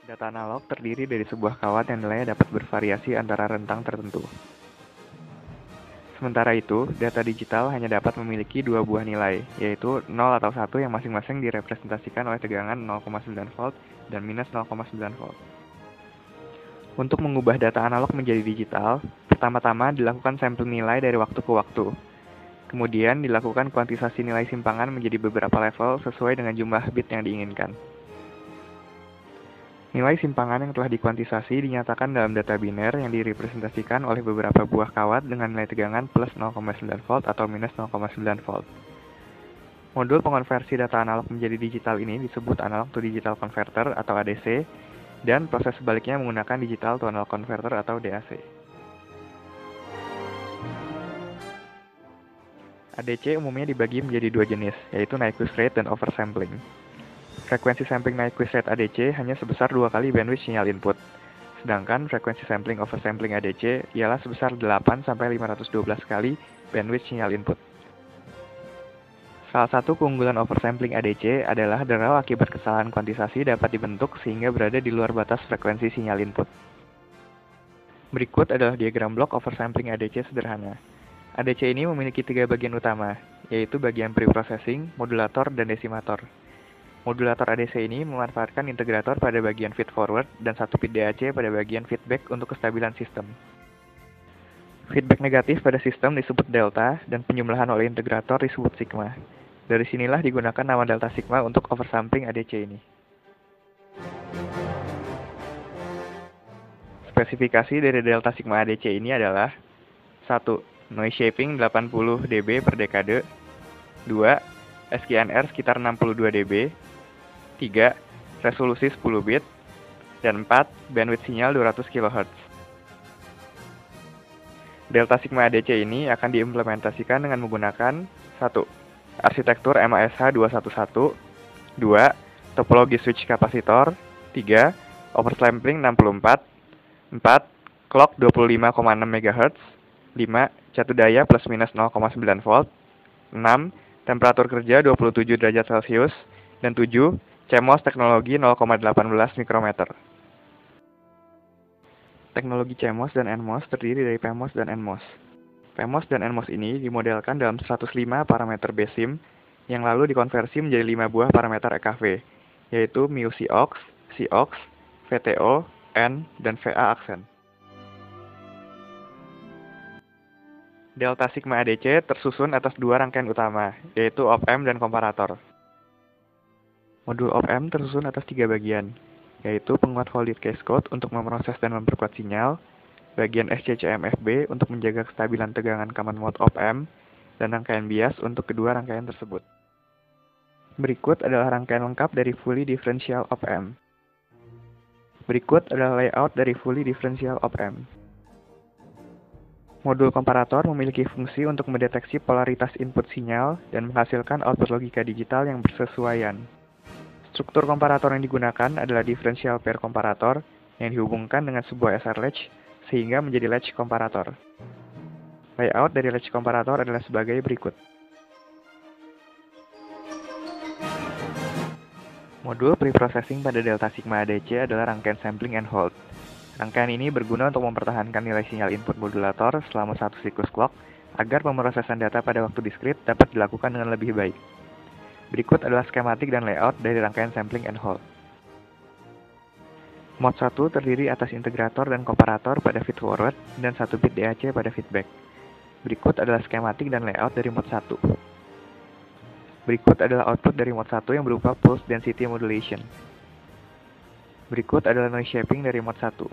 Data analog terdiri dari sebuah kawat yang nilainya dapat bervariasi antara rentang tertentu. Sementara itu, data digital hanya dapat memiliki dua buah nilai, yaitu 0 atau 1 yang masing-masing direpresentasikan oleh tegangan 0,9 volt dan minus 0,9 volt. Untuk mengubah data analog menjadi digital, pertama-tama dilakukan sampling nilai dari waktu ke waktu. Kemudian dilakukan kuantisasi nilai simpangan menjadi beberapa level sesuai dengan jumlah bit yang diinginkan. Nilai simpangan yang telah dikuantisasi dinyatakan dalam data biner yang direpresentasikan oleh beberapa buah kawat dengan nilai tegangan plus 0,9 volt atau minus 0,9 volt. Modul pengonversi data analog menjadi digital ini disebut analog to digital converter atau ADC, dan proses sebaliknya menggunakan digital to analog converter atau DAC. ADC umumnya dibagi menjadi dua jenis, yaitu Nyquist rate dan oversampling. Frekuensi sampling Nyquist rate ADC hanya sebesar 2 kali bandwidth sinyal input, sedangkan frekuensi sampling oversampling ADC ialah sebesar 8-512 kali bandwidth sinyal input. Salah satu keunggulan oversampling ADC adalah derau akibat kesalahan kuantisasi dapat dibentuk sehingga berada di luar batas frekuensi sinyal input. Berikut adalah diagram blok oversampling ADC sederhana. ADC ini memiliki 3 bagian utama, yaitu bagian preprocessing, modulator, dan desimator. Modulator ADC ini memanfaatkan integrator pada bagian feed forward dan satu bit DAC pada bagian feedback untuk kestabilan sistem. Feedback negatif pada sistem disebut delta dan penjumlahan oleh integrator disebut sigma. Dari sinilah digunakan nama delta sigma untuk oversampling ADC ini. Spesifikasi dari delta sigma ADC ini adalah 1. Noise shaping 80 dB per dekade. 2. SKNR sekitar 62 dB. 3. Resolusi 10 bit. Dan 4. Bandwidth sinyal 200 kHz. Delta sigma ADC ini akan diimplementasikan dengan menggunakan 1. Arsitektur MASH 211. 2. Topologi switch kapasitor. 3. Oversampling 64. 4. Clock 25,6 MHz. 5. Catu daya plus minus 0,9 volt. 6. Temperatur kerja 27 derajat Celcius. Dan 7. CMOS teknologi 0,18 mikrometer. Teknologi CMOS dan NMOS terdiri dari PMOS dan NMOS. PMOS dan NMOS ini dimodelkan dalam 105 parameter BSIM yang lalu dikonversi menjadi 5 buah parameter EKV, yaitu mu Cox, Cox, VTO, N, dan VA aksen. Delta sigma ADC tersusun atas dua rangkaian utama, yaitu op-amp dan komparator. Modul op-amp tersusun atas 3 bagian, yaitu penguat voltage cascode untuk memproses dan memperkuat sinyal, bagian SCCM-FB untuk menjaga kestabilan tegangan common mode op-amp, dan rangkaian bias untuk kedua rangkaian tersebut. Berikut adalah rangkaian lengkap dari fully differential op-amp. Berikut adalah layout dari fully differential op-amp. Modul komparator memiliki fungsi untuk mendeteksi polaritas input sinyal dan menghasilkan output logika digital yang bersesuaian. Struktur komparator yang digunakan adalah differential pair komparator yang dihubungkan dengan sebuah SR latch sehingga menjadi latch komparator. Layout dari latch komparator adalah sebagai berikut. Modul preprocessing pada delta sigma ADC adalah rangkaian sampling and hold. Rangkaian ini berguna untuk mempertahankan nilai sinyal input modulator selama satu siklus clock agar pemrosesan data pada waktu diskrit dapat dilakukan dengan lebih baik. Berikut adalah skematik dan layout dari rangkaian sampling and hold. Mod 1 terdiri atas integrator dan komparator pada feed forward dan 1 bit DAC pada feedback. Berikut adalah skematik dan layout dari mod 1. Berikut adalah output dari mod 1 yang berupa pulse density modulation. Berikut adalah noise shaping dari mod 1.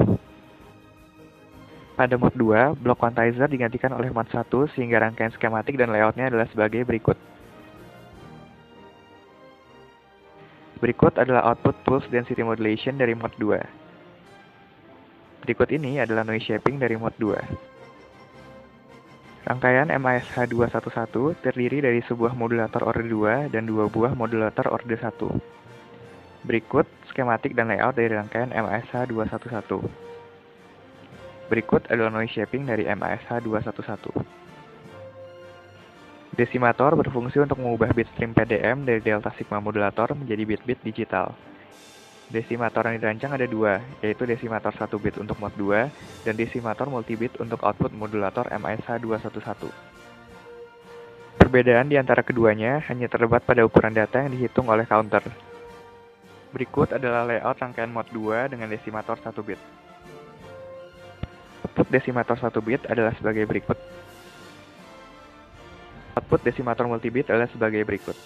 Pada mod 2, block quantizer digantikan oleh mod 1 sehingga rangkaian skematik dan layoutnya adalah sebagai berikut. Berikut adalah output pulse density modulation dari mod 2. Berikut ini adalah noise shaping dari mod 2. Rangkaian MASH 211 terdiri dari sebuah modulator orde 2 dan 2 buah modulator orde 1. Berikut skematik dan layout dari rangkaian MASH 211. Berikut adalah noise shaping dari MASH 211. Desimator berfungsi untuk mengubah bit stream PDM dari delta sigma modulator menjadi bit-bit digital. Desimator yang dirancang ada dua, yaitu desimator 1 bit untuk mod 2 dan desimator multibit untuk output modulator MISH211. Perbedaan di antara keduanya hanya terdapat pada ukuran data yang dihitung oleh counter. Berikut adalah layout rangkaian mod 2 dengan desimator 1 bit. Output desimator 1 bit adalah sebagai berikut. Output desimator multibit adalah sebagai berikut.